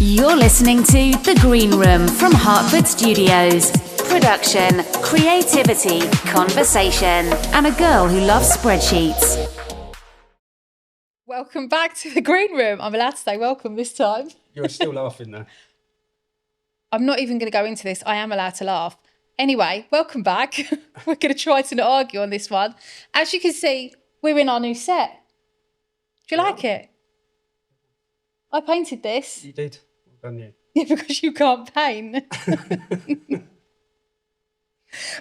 You're listening to The Green Room from Hertford Studios. Production, creativity, conversation, and a girl who loves spreadsheets. Welcome back to The Green Room. I'm allowed to say welcome this time. You're still laughing there. I'm not even going to go into this. I am allowed to laugh. Anyway, welcome back. We're going to try to not argue on this one. As you can see, we're in our new set. Do you like it? I painted this. You did. Well done, you. Yeah, because you can't paint.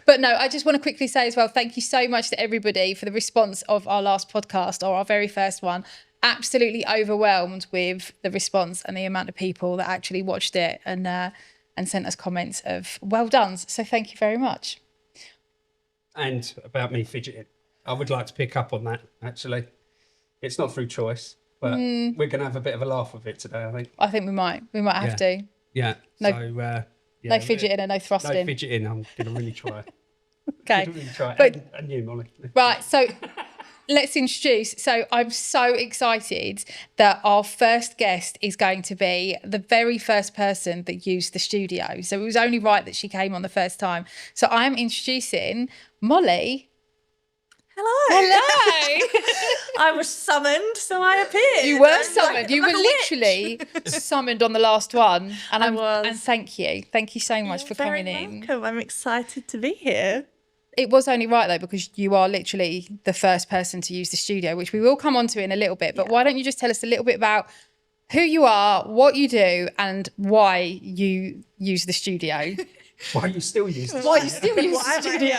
But no, I just want to quickly say as well, thank you so much to everybody for the response of our last podcast, or our very first one. Absolutely overwhelmed with the response and the amount of people that actually watched it and sent us comments of well done. So thank you very much. And about me fidgeting. I would like to pick up on that, actually. It's not through choice, but we're going to have a bit of a laugh with it today, I think. I think we might have to. Yeah. No, so, no fidgeting and no thrusting. No fidgeting. I'm going to really try. Okay. Really try. But, and you, Molly. Right. So let's introduce. So I'm so excited that our first guest is going to be the very first person that used the studio. So it was only right that she came on the first time. So I'm introducing Molly. Hello. I was summoned, so I appeared. You were summoned. You were like a literally summoned on the last one. And I was. And thank you. Thank you so much for coming in. Welcome. I'm excited to be here. It was only right, though, because you are literally the first person to use the studio, which we will come on to in a little bit. But why don't you just tell us a little bit about who you are, what you do, and why you use the studio? Why you still use this? Why you still use the studio?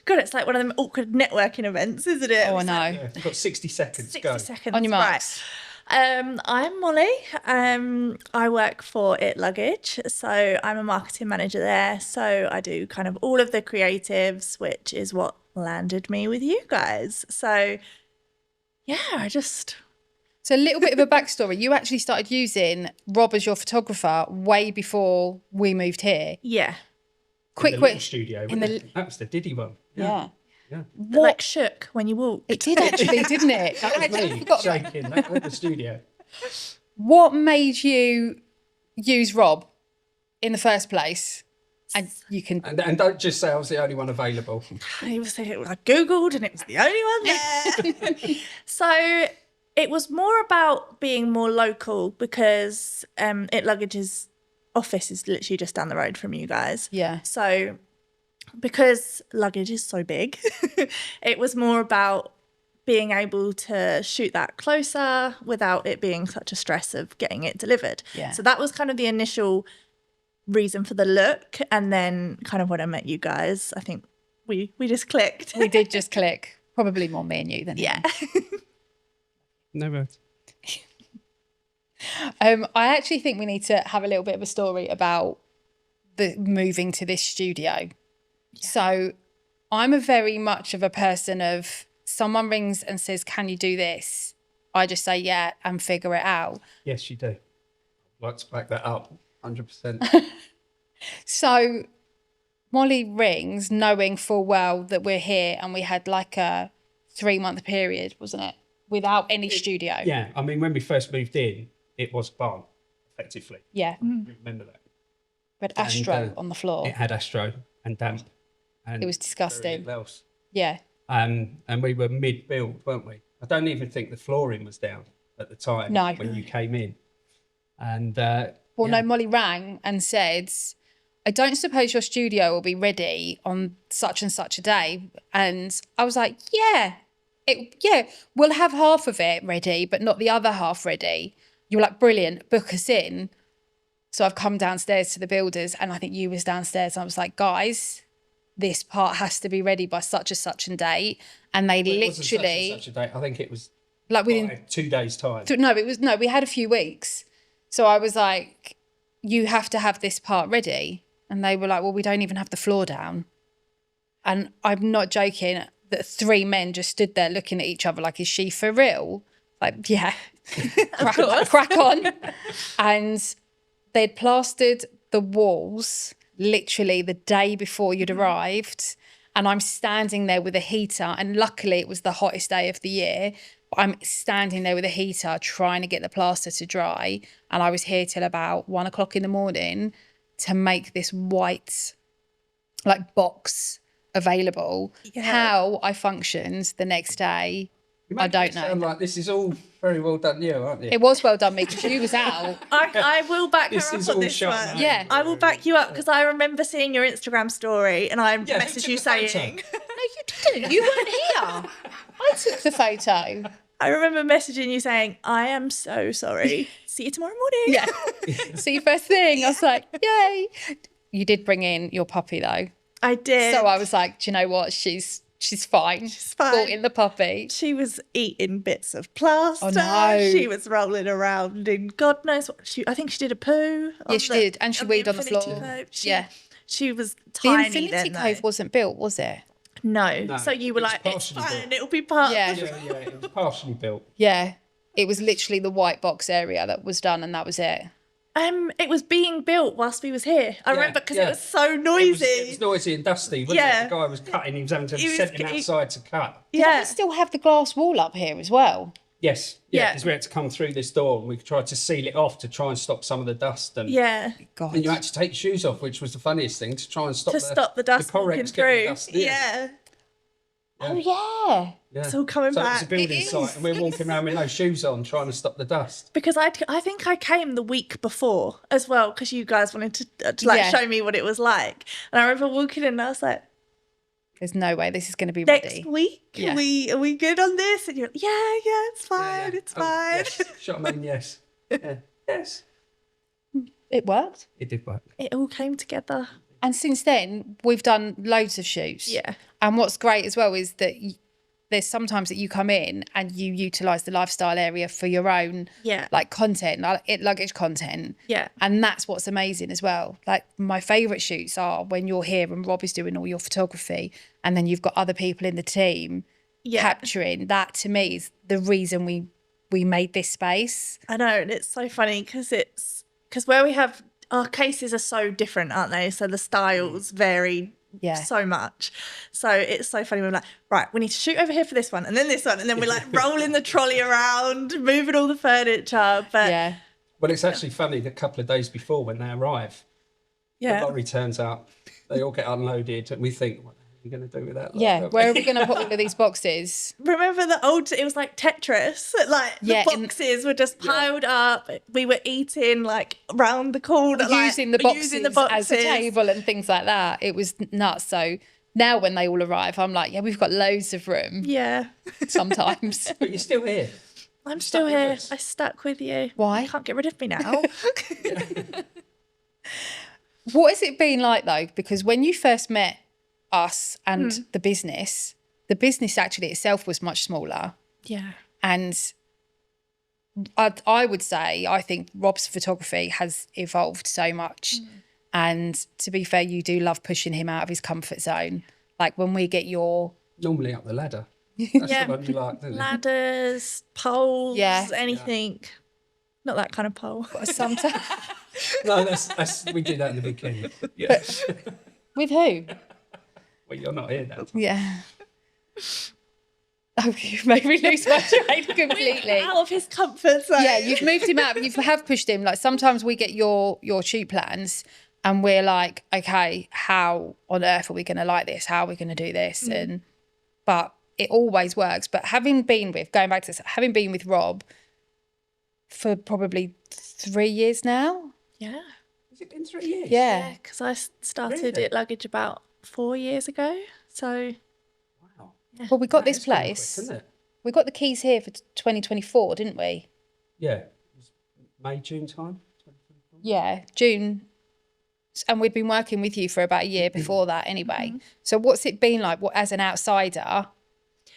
God, it's like one of them awkward networking events, isn't it? Oh, I know. Yeah, you've got 60 seconds. 60 Go. seconds. On your marks. Right. I'm Molly. I work for IT Luggage. So I'm a marketing manager there. So I do kind of all of the creatives, which is what landed me with you guys. So yeah, So a little bit of a backstory. You actually started using Rob as your photographer way before we moved here. yeah. In the little studio. in the- That was the Diddy one. Yeah. Yeah. That, like shook when you walked. It did actually, didn't it? I That was actually me forgot about shaking at the studio. What made you use Rob in the first place? And you can... And don't just say I was the only one available. I Googled and it was the only one there. So it was more about being more local because IT Luggage's office is literally just down the road from you guys. Yeah. So because luggage is so big, it was more about being able to shoot that closer without it being such a stress of getting it delivered. Yeah. So that was kind of the initial reason for the look. And then kind of when I met you guys, I think we just clicked. We did just click. Probably more me and you than Yeah. Never. I actually think we need to have a little bit of a story about the moving to this studio. So I'm a very much of a person of someone rings and says, can you do this? I just say, yeah, and figure it out. Yes, you do. I'd like to back that up. 100%. So Molly rings knowing full well that we're here, and we had like a 3-month period, wasn't it? Without any studio. Yeah, I mean, when we first moved in, it was a barn, effectively. Yeah. You remember that? We had Astro And, on the floor. It had Astro and damp. And It was disgusting. very little else. Yeah. And we were mid-build, weren't we? I don't even think the flooring was down at the time No. when you came in. And Well, no, Molly rang and said, I don't suppose your studio will be ready on such and such a day. And I was like, yeah, we'll have half of it ready, but not the other half ready. You were like, brilliant, book us in. So I've come downstairs to the builders, and I think you was downstairs. And I was like, guys, this part has to be ready by such and such a date. And they it wasn't literally... such a date. I think it was like within 2 days' time. we had a few weeks. So I was like, you have to have this part ready. And they were like, well, we don't even have the floor down. And I'm not joking that 3 men just stood there looking at each other like, is she for real? Like, yeah, crack on. And they'd plastered the walls literally the day before you'd arrived. And I'm standing there with a heater, and luckily it was the hottest day of the year. I'm standing there with a heater trying to get the plaster to dry, and I was here till about 1 o'clock in the morning to make this white like box available. Yeah. How I functioned the next day, I don't know. Sound like this is all very well done, you, aren't you? It was well done, me, because you was out. I will back This her is up on all this shot, one. mate. Yeah. I will back you up because I remember seeing your Instagram story and I who messaged took you the photo? saying, No, you didn't. You weren't here. I took the photo. I remember messaging you saying, I am so sorry. See you tomorrow morning. Yeah. See, first thing, I was like, yay. You did bring in your puppy, though. I did. So I was like, do you know what? She's fine. She's fine. Brought in the puppy. She was eating bits of plaster. Oh, no. She was rolling around in God knows what. I think she did a poo. Yeah, she did. And she weed on the Infinity floor. Cove. Yeah. She was The tiny Infinity then, Cove though. wasn't built, was it? No. So you were it was like, it's partially fine. built. It'll be part Yeah. of the Yeah, it was partially built. Yeah. It was literally the white box area that was done, and that was it. It was being built whilst we was here. I remember because it was so noisy. It was noisy and dusty, wasn't Yeah. it? The guy was cutting, he was having to He was- send him outside to cut. yeah. We still have the glass wall up here as well. Yes, Yeah. because we had to come through this door and we tried to seal it off to try and stop some of the dust. And Yeah. God. and you had to take your shoes off, which was the funniest thing, to try and stop The dust Correx walking getting through. dust in. Yeah. Oh, yeah. Yeah. It's all coming so back. it's a building It site and we're walking around with no shoes on trying to stop the dust. Because I think I came the week before as well because you guys wanted to Yeah. show me what it was like. And I remember walking in and I was like, There's no way this is going to be ready. next week, Yeah. are we good on this? And you're like, yeah, it's fine, it's Oh, fine. yes. Shot I mean, yes. Yeah. Yes. It worked. It did work. It all came together. And since then, we've done loads of shoots. Yeah. And what's great as well is that there's sometimes that you come in and you utilise the lifestyle area for your own Yeah. like content, like IT Luggage content. Yeah. And that's what's amazing as well. Like my favourite shoots are when you're here and Rob is doing all your photography and then you've got other people in the team Yeah. capturing. That to me is the reason we made this space. I know, and it's so funny because where we have our cases are so different, aren't they? So the styles vary Yeah. so much. So it's so funny. We're like, right, we need to shoot over here for this one, and then this one, and then we're like rolling the trolley around, moving all the furniture. But Yeah. Well, it's actually funny that a couple of days before when they arrive, the yeah, lorry turns up, they all get unloaded, and we think, what are you going to do with that? lot? Yeah. Where are we going to put all of these boxes? remember the old? It was like Tetris. Like the Yeah, in- boxes were just piled up. We were eating like round the corner, Using the like, boxes as a table and things like that. It was nuts. So now when they all arrive, I'm like, yeah, we've got loads of room Yeah, sometimes. But you're still here. I'm still with here. us. I stuck with you. Why? You can't get rid of me now. What has it been like though? Because when you first met us and the business actually itself was much smaller. Yeah. And I would say, I think Rob's photography has evolved so much. And to be fair, you do love pushing him out of his comfort zone. Like when we get your, Normally up the ladder. That's Yeah. the one you like, isn't it? Ladders, poles, Yeah. anything. Not that kind of pole. sometimes, No, that's we do that in the weekend. Yeah. with who? Well, you're not here now. Yeah. Oh, you made me lose my train completely. Out of his comfort zone. Yeah, you've moved him out. You have pushed him. Like sometimes we get your shoot plans and we're like, okay, how on earth are we going to like this? How are we going to do this? But it always works. But having been with Rob for probably 3 years now. Yeah. Has it been 3 years? Yeah. Because I started Really? IT Luggage about 4 years ago. So Wow. Well, we got That this is going quick, place. isn't it? We got the keys here for 2024, didn't we? Yeah. It was May, June time. 2024. Yeah, June. And we'd been working with you for about a year before that anyway. So what's it been like as an outsider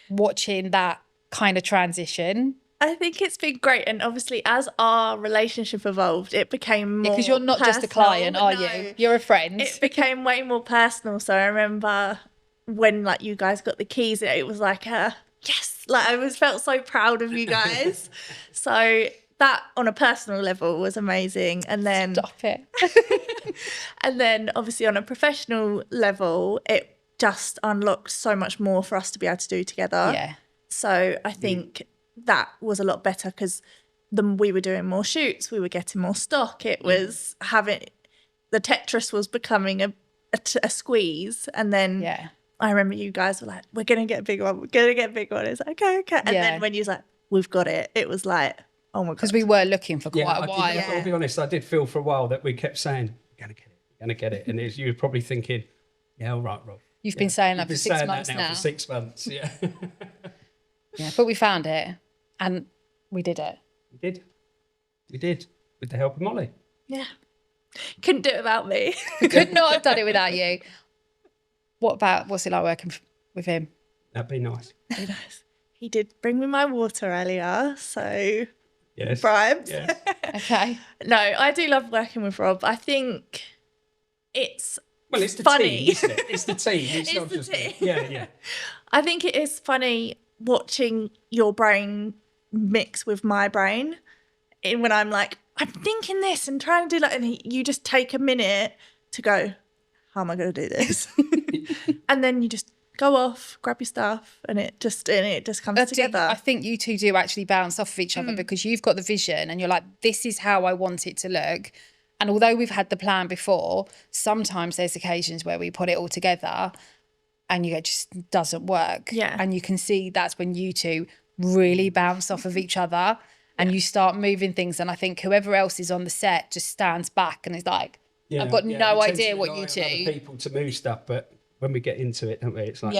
watching that kind of transition? I think it's been great. And obviously, as our relationship evolved, it became more Because you're not just a personal. client, are No. you? You're a friend. It became way more personal. So I remember when like you guys got the keys, it was like yes, like I felt so proud of you guys. So that on a personal level was amazing. And then Stop it. and then obviously on a professional level, it just unlocked so much more for us to be able to do together. Yeah. So I think that was a lot better because we were doing more shoots, we were getting more stock. It was the Tetris was becoming a squeeze. And then I remember you guys were like, we're going to get a big one. We're going to get a big one. It's like, okay. And then when you was like, we've got it was like, oh my God. Because we were looking for quite a while. I'll be honest, I did feel for a while that we kept saying, we're going to get it. And you were probably thinking, yeah, all right, Rob. You've been saying that for 6 months now. For 6 months, yeah. Yeah, but we found it and we did it. We did. With the help of Molly. Yeah. Couldn't do it without me. We could not have done it without you. What's it like working with him? That'd be nice. Very nice. He did bring me my water earlier, so yes. bribes. Yes. Okay. No, I do love working with Rob. I think it's the funny. team, isn't it? It's the team. It's not the just team. Yeah. I think it is funny watching your brain mix with my brain. And when I'm like, I'm thinking this and trying to do that, and you just take a minute to go, how am I going to do this? And then you just go off, grab your stuff, and it just comes together. I think you two do actually bounce off of each other because you've got the vision and you're like, this is how I want it to look. And although we've had the plan before, sometimes there's occasions where we put it all together and it just doesn't work. Yeah. And you can see that's when you two really bounce off of each other and you start moving things. And I think whoever else is on the set just stands back and is like, I've got no idea what you do. Other people to move stuff, but when we get into it, don't we? It's like,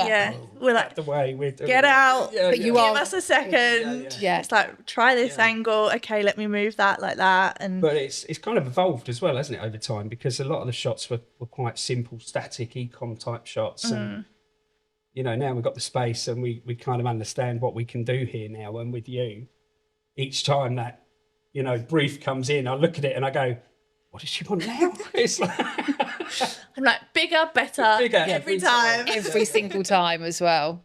we're like, the way we're doing get out, but you give are us a second. Yeah. It's like, try this angle. Okay, let me move that like that. But it's kind of evolved as well, hasn't it, over time? Because a lot of the shots were quite simple, static, econ type shots. And, now we've got the space and we kind of understand what we can do here now. And with you, each time that, brief comes in, I look at it and I go, what does she want now? It's like... I'm like, bigger, better, every time. Every single time as well.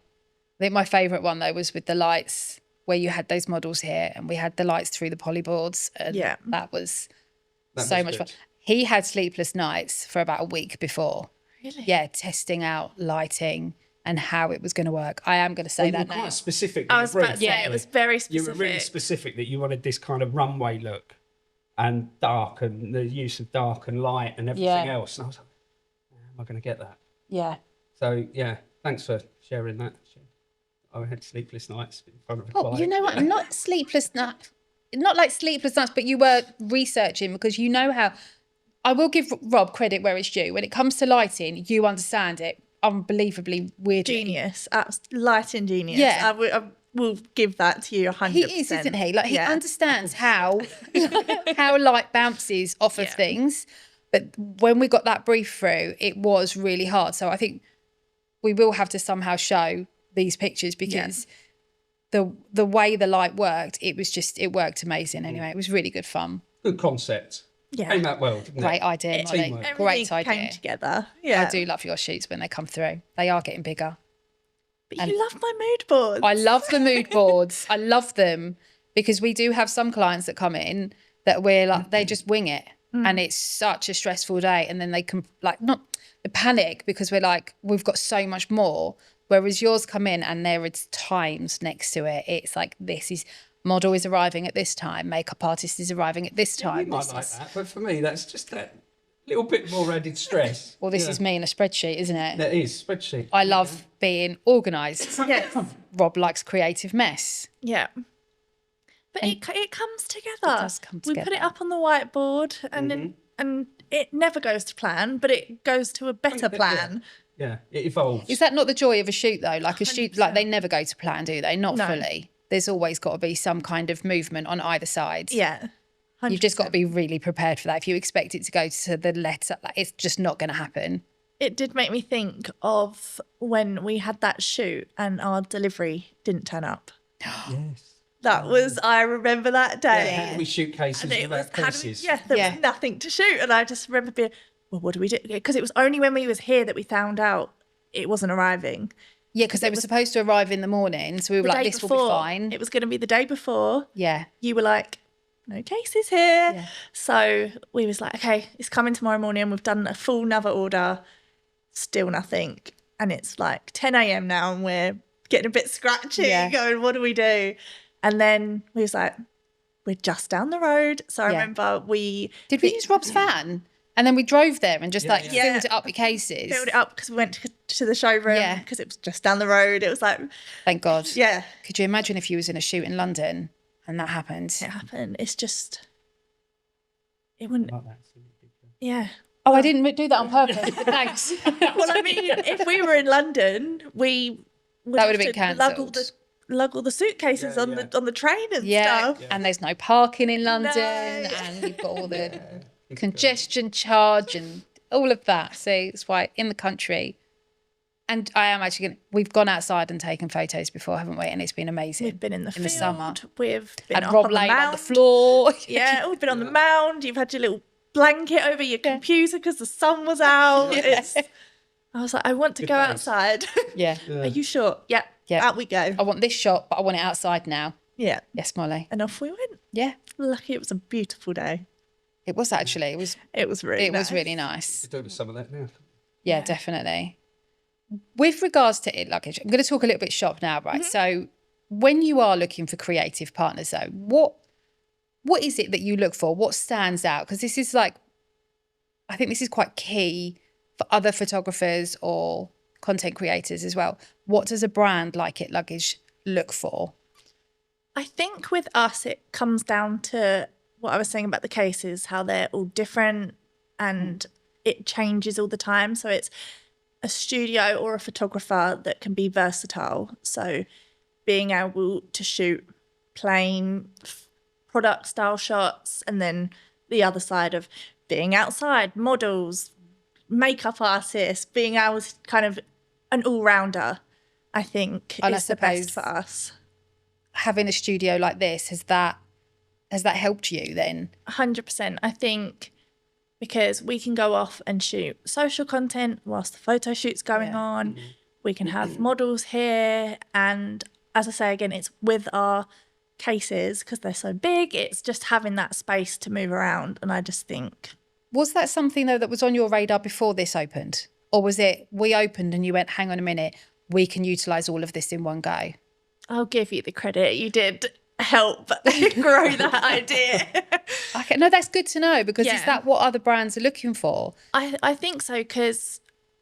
I think my favourite one, though, was with the lights, where you had those models here and we had the lights through the polyboards. And that was so much fun. He had sleepless nights for about a week before. Really? Yeah, testing out lighting and how it was going to work. I am going to say that now. Quite specific. I was about to say, it was very specific. You were really specific that you wanted this kind of runway look and dark and the use of dark and light and everything else. And I was like, am I going to get that? Yeah. So, thanks for sharing that. I had sleepless nights in front of a client. You know what? Not sleepless nights. Not like sleepless nights, but you were researching because you know how... I will give Rob credit where it's due. When it comes to lighting, you understand it unbelievably weirdly. Genius. Lighting genius. Yeah. I will give that to you 100%. He is, isn't he? Like, he understands how light bounces off of things. But when we got that brief through, it was really hard. So I think we will have to somehow show these pictures because the way the light worked, it worked amazing anyway. It was really good fun. Good concept. Yeah. Came out well, didn't Great it? idea, Molly. Teamwork. Great idea. Came together. Yeah. I do love your shoots when they come through. They are getting bigger. But you love my mood boards. I love the mood boards. I love them because we do have some clients that come in that we're like, they just wing it. And it's such a stressful day. And then they can panic because we're like, we've got so much more. Whereas yours come in and there is times next to it. It's like, model is arriving at this time. Makeup artist is arriving at this time. You might like that. But for me, that's just that little bit more added stress. Well, this is me in a spreadsheet, isn't it? That is, spreadsheet. I love being organised. Yes. Rob likes creative mess. Yeah. But it comes together. It does come We together. put it up on the whiteboard and it never goes to plan, but it goes to a better plan. Yeah, it evolves. Is that not the joy of a shoot, though? Like a shoot, 100%. like they never go to plan, do they? Not No. fully. There's always got to be some kind of movement on either side. Yeah. 100%. You've just got to be really prepared for that. If you expect it to go to the letter, it's just not going to happen. It did make me think of when we had that shoot and our delivery didn't turn up. Yes. That was, I remember that day. Yeah. We shoot cases And it was, without cases. there was nothing to shoot. And I just remember being, well, what do we do? Because it was only when we was here that we found out it wasn't arriving. Yeah, because they were supposed to arrive in the morning. So we were The like, day this will be before, fine. It was going to be the day before. Yeah. You were like, no cases here. Yeah. So we was like, okay, it's coming tomorrow morning. We've done a full another order. Still nothing. And it's like 10 a.m. now and we're getting a bit scratchy, going, what do we do? And then we was like, we're just down the road. So I remember Did we use Rob's van? And then we drove there and just filled it up with cases. Filled it up because we went to the showroom because it was just down the road. It was like... Thank God. Yeah. Could you imagine if you was in a shoot in London and that happened? It happened. It's just... It wouldn't... Yeah. Oh, I didn't do that on purpose. Thanks. Well, I mean, if we were in London, we would that would have been cancelled. Lug all the suitcases on the train and stuff. And there's no parking in London, and you've got all the congestion charge and all of that. So it's why in the country, and I am actually we've gone outside and taken photos before, haven't we? And it's been amazing. We've been in the field, summer. We've been and up Rob on the laid mound. on the floor. Yeah, we've been on the mound. You've had your little blanket over your computer because the sun was out. I was like, I want to go outside. Yeah. Are you sure? Yeah. Out we go. I want this shot, but I want it outside now. Yeah. Yes, Molly. And off we went. Yeah. Lucky it was a beautiful day. It was actually. It was really nice. You're doing some of that now. Yeah, definitely. With regards to IT Luggage, I'm going to talk a little bit shop now, right? So when you are looking for creative partners, though, what is it that you look for? What stands out? Because this is I think this is quite key for other photographers or content creators as well. What does a brand like IT Luggage look for? I think with us, it comes down to what I was saying about the cases, how they're all different and it changes all the time. So it's a studio or a photographer that can be versatile. So being able to shoot plain product style shots, and then the other side of being outside, models, makeup artists, being able to kind of an all-rounder, I think, is the best for us. Having a studio like this, has that helped you then? 100%. I think because we can go off and shoot social content whilst the photo shoot's going on. We can have models here. And as I say, again, it's with our cases because they're so big. It's just having that space to move around. And I just think... Was that something, though, that was on your radar before this opened? Or was it we opened and you went, hang on a minute, we can utilise all of this in one go? I'll give you the credit. You did help grow that idea. Okay, no, that's good to know, because is that what other brands are looking for? I think so, because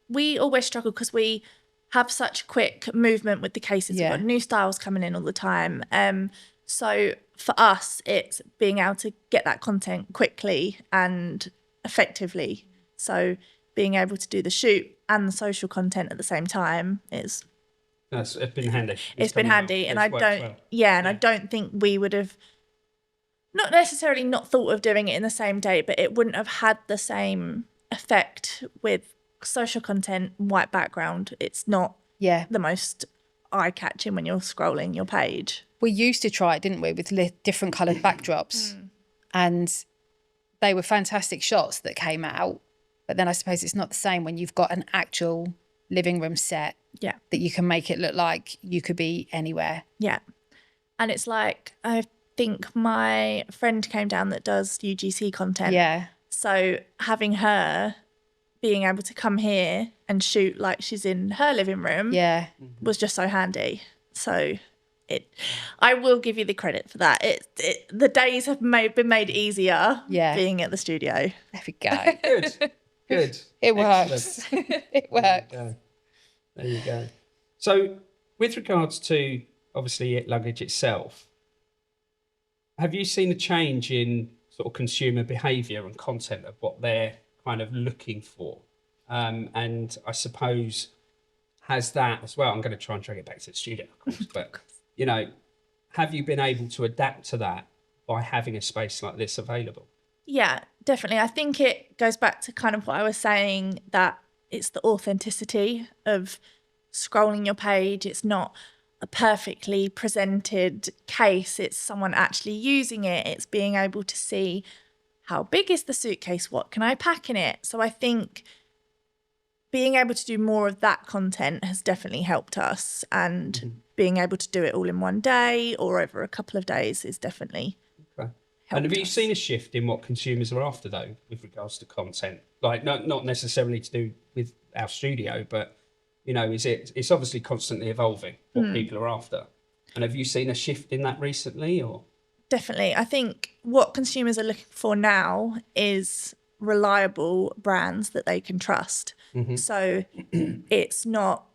we always struggle because we have such quick movement with the cases. We've got new styles coming in all the time. So for us, it's being able to get that content quickly and effectively. So being able to do the shoot and the social content at the same time is... It's been handy. It's been handy, and I don't think we would have not necessarily not thought of doing it in the same day, but it wouldn't have had the same effect with social content, white background. It's not the most eye-catching when you're scrolling your page. We used to try it, didn't we, with different coloured backdrops, and they were fantastic shots that came out. But then I suppose it's not the same when you've got an actual living room set that you can make it look like you could be anywhere. Yeah. And it's like, I think my friend came down that does UGC content. Yeah. So having her being able to come here and shoot like she's in her living room was just so handy. So I will give you the credit for that. The days have been made easier being at the studio. There we go. Good. It works. It works. There you go. So with regards to, obviously, IT Luggage itself, have you seen a change in sort of consumer behaviour and content of what they're kind of looking for? And I suppose, has that as well, I'm going to try and drag it back to the studio, of course, but, you know, have you been able to adapt to that by having a space like this available? Yeah, definitely. I think it goes back to kind of what I was saying, that it's the authenticity of scrolling your page. It's not a perfectly presented case. It's someone actually using it. It's being able to see how big is the suitcase? What can I pack in it? So I think being able to do more of that content has definitely helped us, and being able to do it all in one day or over a couple of days is definitely And have you seen a shift in what consumers are after, though, with regards to content? Like, not necessarily to do with our studio, but, you know, it's obviously constantly evolving what people are after. And have you seen a shift in that recently, or? Definitely. I think what consumers are looking for now is reliable brands that they can trust. So it's not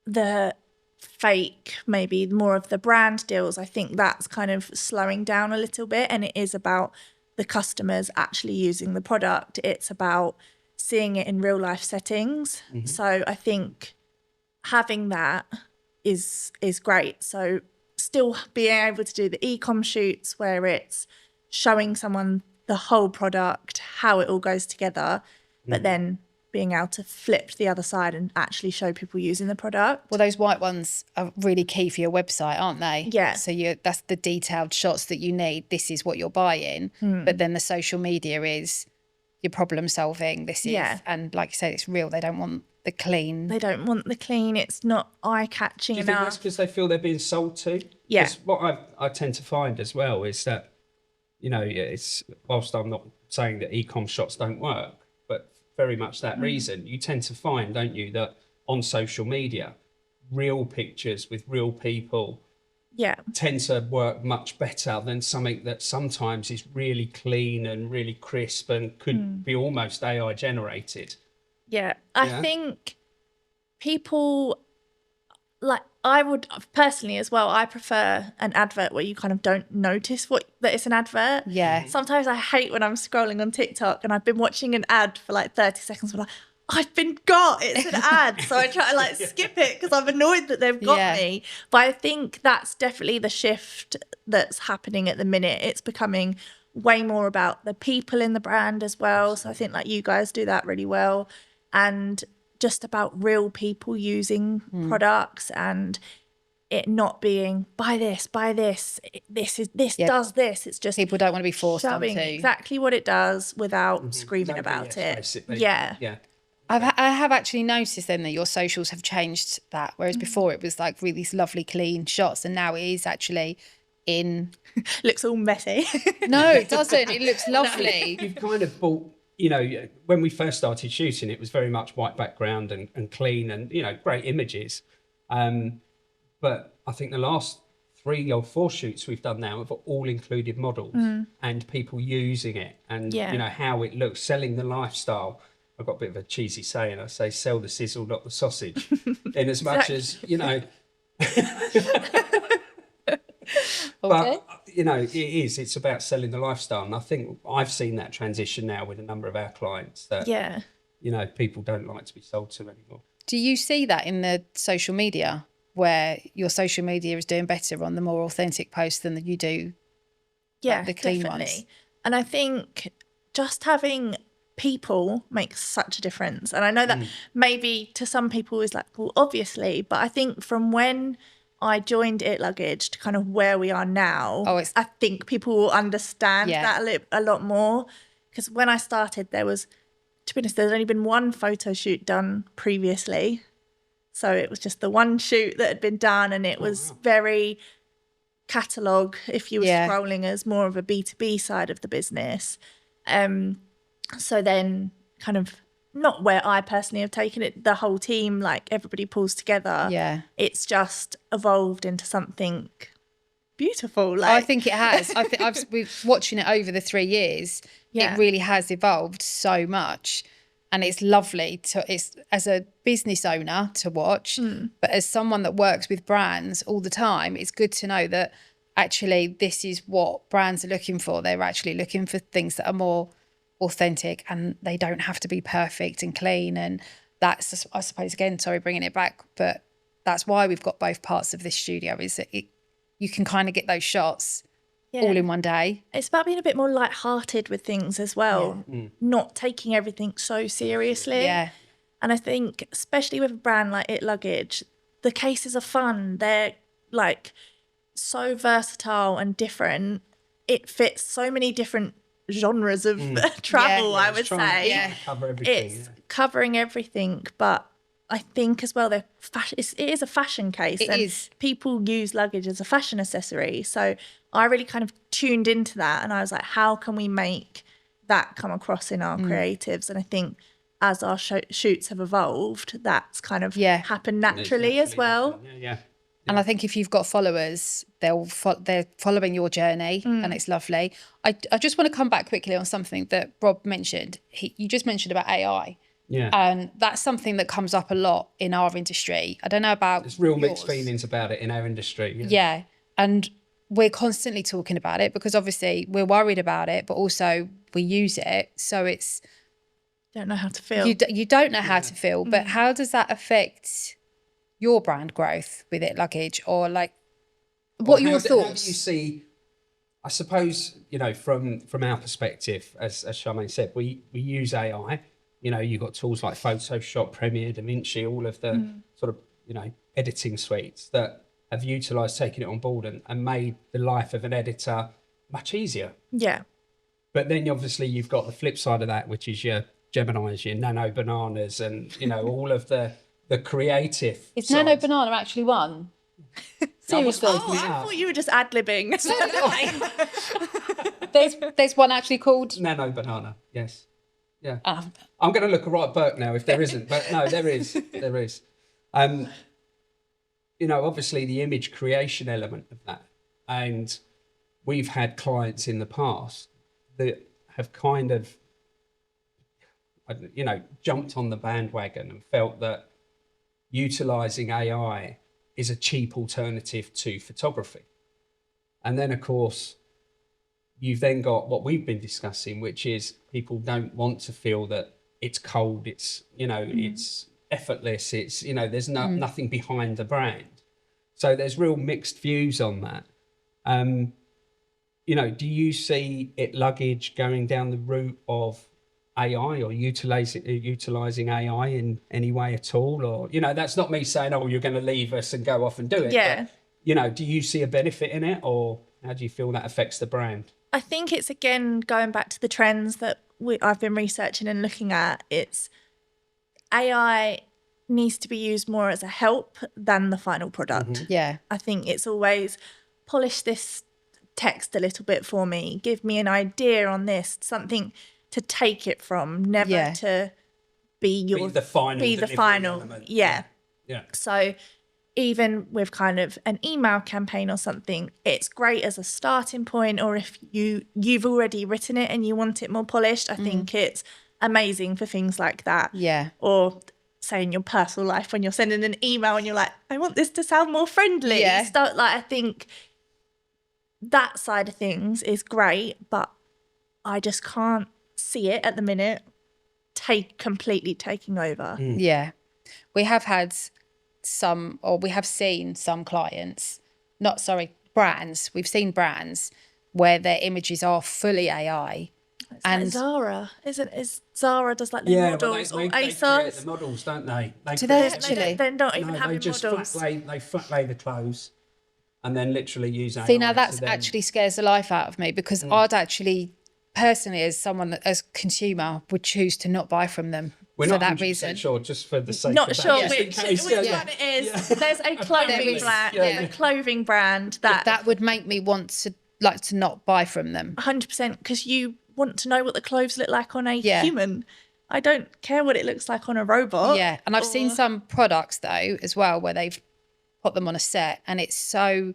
the fake, maybe more of the brand deals. I think that's kind of slowing down a little bit, and it is about the customers actually using the product. It's about seeing it in real life settings. So I think having that is great. So still being able to do the e-com shoots where it's showing someone the whole product, how it all goes together, but then being able to flip to the other side and actually show people using the product. Well, those white ones are really key for your website, aren't they? Yeah. So that's the detailed shots that you need. This is what you're buying. But then the social media is your problem solving. This is, and like you said, it's real. They don't want the clean. They don't want the clean. It's not eye-catching Do you enough. think that's because they feel they're being sold to? Yeah. 'Cause what I tend to find as well is that, you know, it's, whilst I'm not saying that e-com shots don't work, but very much that reason, you tend to find, don't you, that on social media, real pictures with real people tend to work much better than something that sometimes is really clean and really crisp and could be almost AI generated. I think people, like, I would personally as well, I prefer an advert where you kind of don't notice that it's an advert. Sometimes I hate when I'm scrolling on TikTok and I've been watching an ad for like 30 seconds. I'm like, it's an ad. So I try to like skip it because I'm annoyed that they've got me. But I think that's definitely the shift that's happening at the minute. It's becoming way more about the people in the brand as well. So I think like you guys do that really well. And just about real people using products and it not being buy this, this does this. It's just people don't want to be forced onto exactly what it does without screaming about it. Basically. Yeah. I have actually noticed then that your socials have changed that, whereas before it was like really these lovely clean shots, and now it is actually in looks all messy. No, it doesn't. It looks lovely. You've kind of bought, you know, when we first started shooting, it was very much white background and clean and, you know, great images. But I think the last 3 or 4 shoots we've done now have all included models and people using it and, you know, how it looks, selling the lifestyle. I've got a bit of a cheesy saying. I say, sell the sizzle, not the sausage. In as much as, you know... But, you know, it's about selling the lifestyle. And I think I've seen that transition now with a number of our clients that, you know, people don't like to be sold to anymore. Do you see that in the social media where your social media is doing better on the more authentic posts than you do the clean ones? And I think just having people makes such a difference. And I know that maybe to some people is like, well, obviously, but I think from when I joined IT Luggage to kind of where we are now, I think people will understand that a lot more. Because when I started, there was, to be honest, there's only been one photo shoot done previously. So it was just the one shoot that had been done, and it was very catalogue, if you were scrolling, as more of a B2B side of the business. So then kind of not where I personally have taken it, the whole team, like everybody pulls together. Yeah. It's just evolved into something beautiful. Like I think it has. I think I've been watching it over the 3 years. It really has evolved so much. And it's lovely it's as a business owner to watch, but as someone that works with brands all the time, it's good to know that actually this is what brands are looking for. They're actually looking for things that are more authentic and they don't have to be perfect and clean. And that's, I suppose, again, sorry, bringing it back, but that's why we've got both parts of this studio, is that you can kind of get those shots all in one day. It's about being a bit more light-hearted with things as well, not taking everything so seriously. Yeah. And I think, especially with a brand like IT Luggage, the cases are fun. They're like so versatile and different. It fits so many different genres of travel, I would say. Cover everything. It's covering everything, but I think as well, it is a fashion case. It is. People use luggage as a fashion accessory. So I really kind of tuned into that, and I was like, how can we make that come across in our creatives? And I think as our shoots have evolved, that's kind of happened naturally as well. And I think if you've got followers, they're following your journey, and it's lovely. I just want to come back quickly on something that Rob mentioned. You just mentioned about AI. Yeah. And that's something that comes up a lot in our industry. I don't know about There's real yours. mixed feelings about it in our industry. Yeah. And we're constantly talking about it because obviously we're worried about it, but also we use it. So it's... Don't know how to feel. You don't know how to feel, but how does that affect your brand growth with IT Luggage? Or like, what are your thoughts? How do you see, I suppose, from our perspective, as Charmaine said, we use AI. You've got tools like Photoshop, Premiere, DaVinci, all of the sort of, editing suites that have utilised taking it on board and made the life of an editor much easier. Yeah. But then obviously you've got the flip side of that, which is your Geminis, your Nano Bananas, and, all of the creative Is side. Nano Banana actually one? Seriously? I thought you were just ad-libbing. There's one actually called... Nano Banana, yes. Yeah. I'm going to look a right Burke now if there isn't, but no, there is. There is. Obviously the image creation element of that. And we've had clients in the past that have kind of, jumped on the bandwagon and felt that utilising AI is a cheap alternative to photography. And then, of course, you've then got what we've been discussing, which is people don't want to feel that it's cold, it's, it's effortless, it's, there's nothing behind the brand. So there's real mixed views on that. Do you see IT Luggage going down the route of AI or utilising AI in any way at all? Or, that's not me saying, oh, you're going to leave us and go off and do it. Yeah. But, do you see a benefit in it, or how do you feel that affects the brand? I think it's, again, going back to the trends that I've been researching and looking at. It's AI needs to be used more as a help than the final product. Yeah. I think it's always polish this text a little bit for me, give me an idea on this, something to take it from, never to be the final. Element. Yeah. Yeah. So even with kind of an email campaign or something, it's great as a starting point, or if you've already written it and you want it more polished, I think it's amazing for things like that. Yeah. Or say in your personal life when you're sending an email and you're like, I want this to sound more friendly. Yeah. I think that side of things is great, but I just can't see it at the minute completely taking over. Yeah. We have had we have seen some clients, brands. We've seen brands where their images are fully AI. It's and like Zara, is Zara does like their models, or they create ASOS. the models, don't they? Do they actually? They don't even have they just models. flat lay the clothes and then literally use AI. See, now that's actually scares the life out of me, because I'd actually, personally, as someone that, as consumer, would choose to not buy from them. We're for not that 100% reason. Sure, just for the sake Not of sure that, which one it is. Yeah. There's a clothing brand, a clothing brand that would make me want to not buy from them. 100%, because you want to know what the clothes look like on a human. I don't care what it looks like on a robot. Yeah, and I've seen some products though as well where they've put them on a set, and it's so.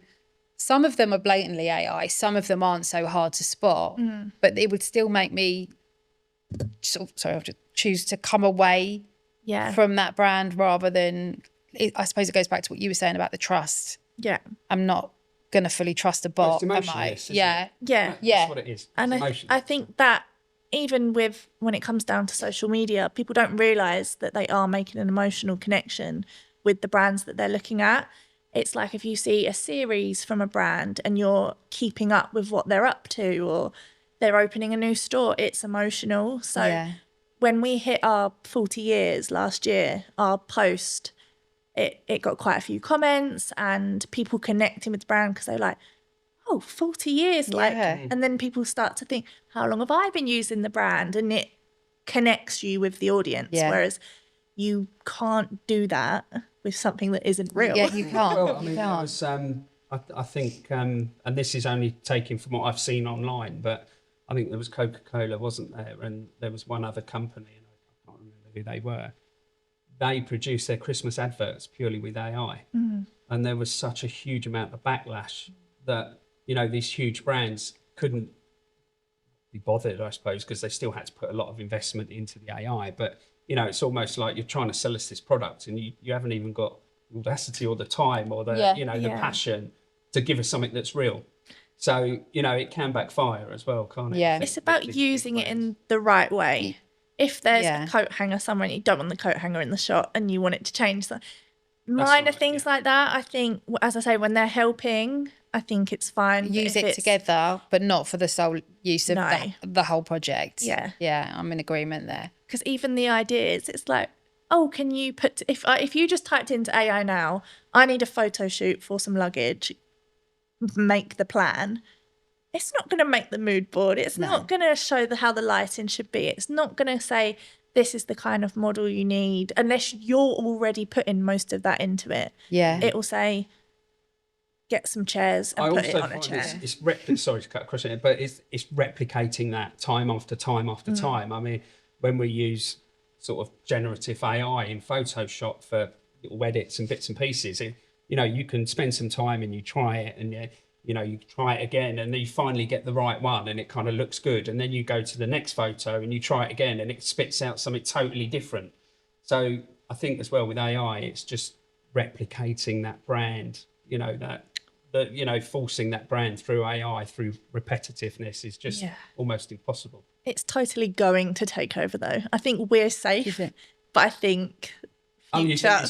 Some of them are blatantly AI, some of them aren't so hard to spot, but it would still make me choose to come away from that brand rather than. I suppose it goes back to what you were saying about the trust. Yeah, I'm not going to fully trust a bot, am I? Yeah. That's what it is. And I think that even when it comes down to social media, people don't realise that they are making an emotional connection with the brands that they're looking at. It's like if you see a series from a brand and you're keeping up with what they're up to, or they're opening a new store, it's emotional. So when we hit our 40 years last year, our post, it got quite a few comments and people connecting with the brand because they're like, oh, 40 years. And then people start to think, how long have I been using the brand? And it connects you with the audience. Whereas you can't do that with something that isn't real. Yeah, you can't. Well, I mean, that was, I think, and this is only taken from what I've seen online, but I think there was Coca-Cola, wasn't there? And there was one other company, and I can't remember who they were. They produced their Christmas adverts purely with AI. and there was such a huge amount of backlash that, you know, these huge brands couldn't be bothered, I suppose, because they still had to put a lot of investment into the AI. But, you know, it's almost like you're trying to sell us this product and you haven't even got the audacity or the time or the, Yeah. you know, the passion to give us something that's real. So, you know, it can backfire as well, can't it? Yeah. I think It's about with using big it in the right way. If there's Yeah. a coat hanger somewhere and you don't want the coat hanger in the shot and you want it to change, minor right, things yeah. like that, I think, as I say, when they're helping, I think it's fine. But Use if it it's- together, but not for the sole use of No. the whole project. Yeah. Yeah, I'm in agreement there. Because even the ideas, it's like, oh, can you put, if you just typed into AI now, I need a photo shoot for some luggage, make the plan. It's not going to make the mood board. It's not going to show how the lighting should be. It's not going to say this is the kind of model you need unless you're already putting most of that into it. Yeah. It will say, get some chairs and put it on a chair. Sorry to cut across it, but it's replicating that time after time after time. I mean, when we use sort of generative AI in Photoshop for little edits and bits and pieces, you know, you can spend some time and you try it and you know, you try it again and then you finally get the right one and it kind of looks good. And then you go to the next photo and you try it again and it spits out something totally different. So I think as well with AI, it's just replicating that brand, you know, you know, forcing that brand through AI, through repetitiveness is just almost impossible. It's totally going to take over, though. I think we're safe, but I think future,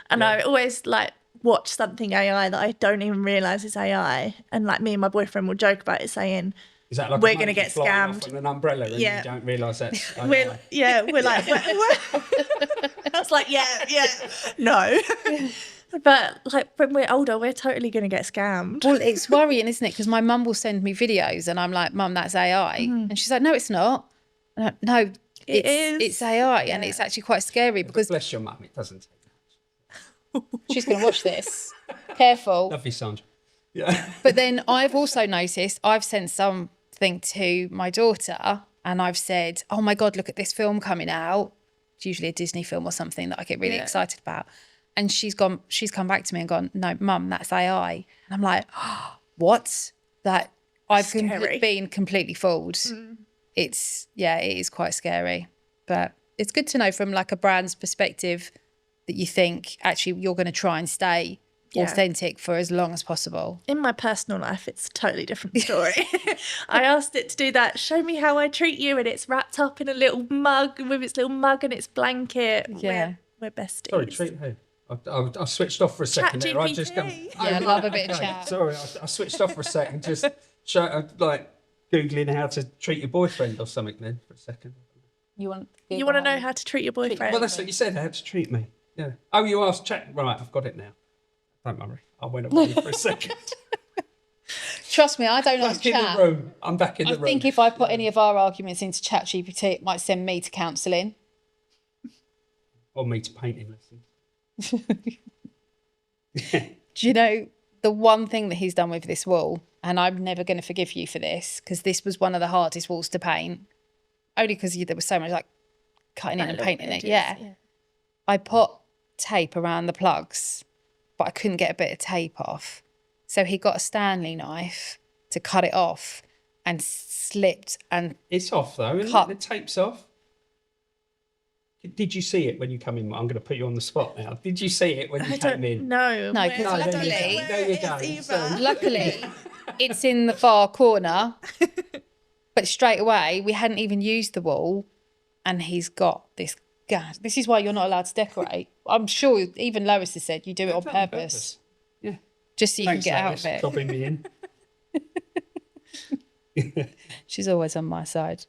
And I always like watch something AI that I don't even realise is AI, and like me and my boyfriend will joke about it, saying, "Is that like we're going to get scammed on an umbrella?" And you don't realise that's AI. we're like, I was like, no. But like when we're older, we're totally going to get scammed. Well, it's worrying, isn't it? Because my mum will send me videos and I'm like, Mum, that's AI. And she's like, no, it's not. And I'm like, no, it's AI. And it's actually quite scary because... Bless your mum, it doesn't take much. She's going to watch this. Careful. Love you, Sandra. Yeah. But then I've also noticed, I've sent something to my daughter and I've said, oh my God, look at this film coming out. It's usually a Disney film or something that I get really excited about. And she's come back to me and gone, no, Mum, that's AI. And I'm like, oh, what? That I've been completely fooled. It is quite scary. But it's good to know from like a brand's perspective that you think actually you're going to try and stay authentic for as long as possible. In my personal life, it's a totally different story. I asked it to do that, show me how I treat you, and it's wrapped up in a little mug with its little mug and its blanket. Yeah. We're besties. Sorry, treat who? I switched off for a second there. I just I love a bit of chat. Sorry, I switched off for a second. Just like Googling how to treat your boyfriend or something then for a second. You want to know how to treat your boyfriend? Well, that's what you said, how to treat me. Yeah. Oh, you asked chat. Right, I've got it now. Don't worry. I went away for a second. Trust me, I don't like chat. Back in the room. I'm back in the room. I think if I put any of our arguments into ChatGPT, it might send me to counselling. Or me to painting lessons. Do you know the one thing that he's done with this wall, and I'm never going to forgive you for this, because this was one of the hardest walls to paint, only because there was so much like cutting in and painting it. Yeah. I put tape around the plugs, but I couldn't get a bit of tape off. So he got a Stanley knife to cut it off and slipped and... It's off though, isn't it? The tape's off. Did you see it when you come in? I'm going to put you on the spot now. Did you see it when you came in? No. No, because luckily, luckily, it's in the far corner. But straight away, we hadn't even used the wall, and he's got this gas. This is why you're not allowed to decorate. I'm sure even Lois has said you do it on purpose. Yeah. Just so you can get out of it. Dropping me in. She's always on my side.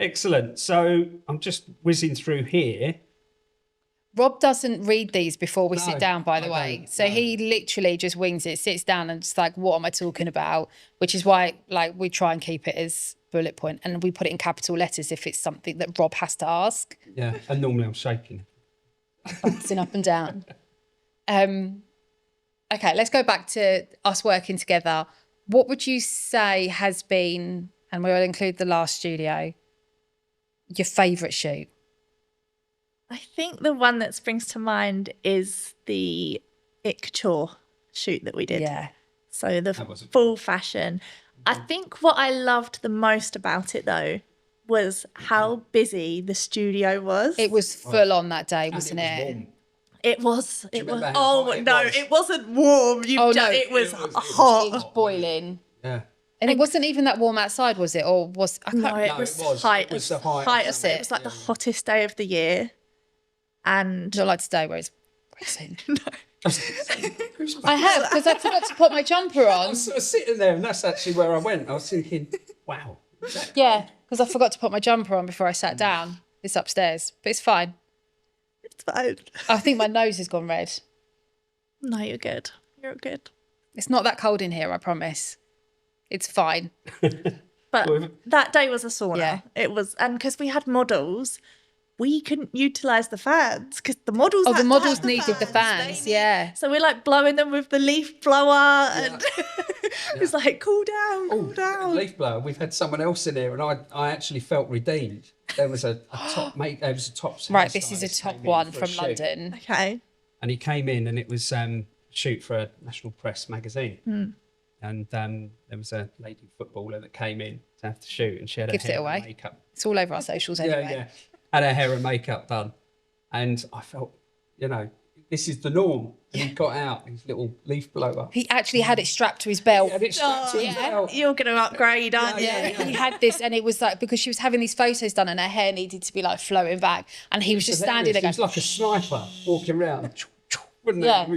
Excellent. So I'm just whizzing through here. Rob doesn't read these before we sit down, by the way. So he literally just wings it, sits down and just like, what am I talking about? Which is why like we try and keep it as bullet point, and we put it in capital letters if it's something that Rob has to ask. Yeah, and normally I'm shaking. Bouncing up and down. Okay, let's go back to us working together. What would you say has been, and we'll include the last studio, your favourite shoot? I think the one that springs to mind is the IT Couture shoot that we did. Yeah. So the full fashion. I think what I loved the most about it, though, was how busy the studio was. It was full on that day, wasn't it? It was. It was. Oh No, it wasn't warm. It was hot. It was boiling. Yeah. And it wasn't even that warm outside, was it? Or was I can't No, it was height. It was the height. It was like the hottest day of the year, and not like today where it's freezing. No. I have, because I forgot to put my jumper I on. was sort of sitting there, and that's actually where I went. I was thinking, wow. Yeah, because I forgot to put my jumper on before I sat down. It's upstairs, but it's fine. It's fine. I think my nose has gone red. No, you're good. You're good. It's not that cold in here, I promise. It's fine. But that day was a sauna. Yeah. It was, and because we had models, we couldn't utilise the fans because the models. The models needed the fans. Yeah. So we're like blowing them with the leaf blower, and it was like, cool down. Leaf blower. We've had someone else in here, and I actually felt redeemed. There was a top mate. There was a top. Right, this is a top one from London. Okay. And he came in, and it was shoot for a national press magazine. And there was a lady footballer that came in to have to shoot, and she had her hair and makeup. It's all over our socials anyway. Yeah. Had her hair and makeup done, and I felt, this is the norm. And he got out his little leaf blower. He actually had it strapped to his belt. You're going to upgrade, aren't you? He had this, and it was like, because she was having these photos done and her hair needed to be like floating back, and he was just standing there going, he was like a sniper walking around, wouldn't it? But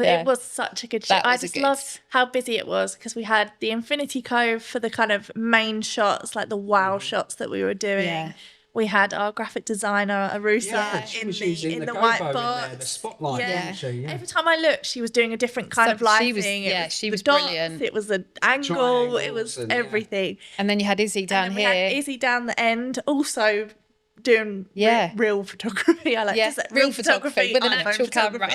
it was such a good shoot. I just loved how busy it was, because we had the Infinity Cove for the kind of main shots, like the wow shots that we were doing. Yeah. We had our graphic designer, Arusa, in the white box. The spotlight, wasn't she? Yeah. Every time I looked, she was doing a different kind of lighting. She was brilliant. It was the angle. It was everything. And then you had Izzy down here. We had Izzy down the end, also doing real photography. I like to say real photography with an actual camera.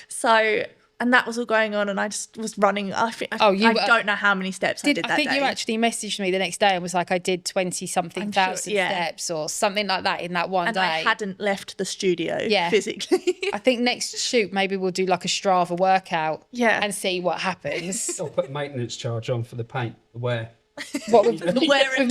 So, and that was all going on, and I just was running. I don't know how many steps I did that day. I think you actually messaged me the next day and was like, I did 20-something thousand steps or something like that in that one day. And I hadn't left the studio physically. I think next shoot, maybe we'll do like a Strava workout and see what happens. I'll put a maintenance charge on for the paint, the wear. What with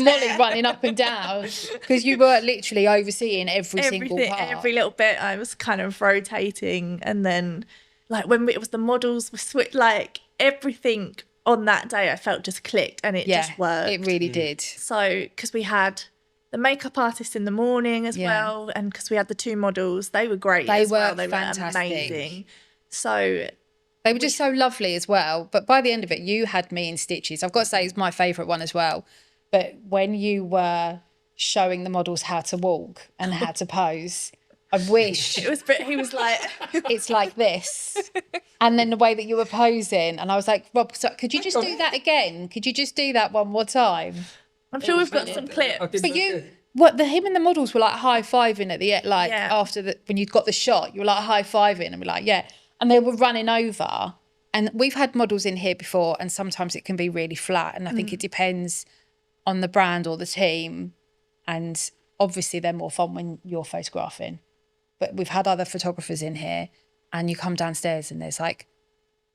Molly running up and down, because you were literally overseeing every single part. Every little bit I was kind of rotating, and then like when it was the models were like everything on that day I felt just clicked, and it just worked. It really did. So because we had the makeup artist in the morning as well, and because we had the two models, they were great. They were fantastic. Amazing. So they were just so lovely as well. But by the end of it, you had me in stitches. I've got to say, it's my favourite one as well. But when you were showing the models how to walk and how to pose, I wish he was like, it's like this. And then the way that you were posing, and I was like, Rob, could you just do that again? Could you just do that one more time? I'm sure we've got some clips. But him and the models were like high-fiving at the end, after when you'd got the shot, you were like high-fiving and we're like, yeah. And they were running over. And we've had models in here before, and sometimes it can be really flat. And I think it depends on the brand or the team. And obviously they're more fun when you're photographing. But we've had other photographers in here, and you come downstairs and there's like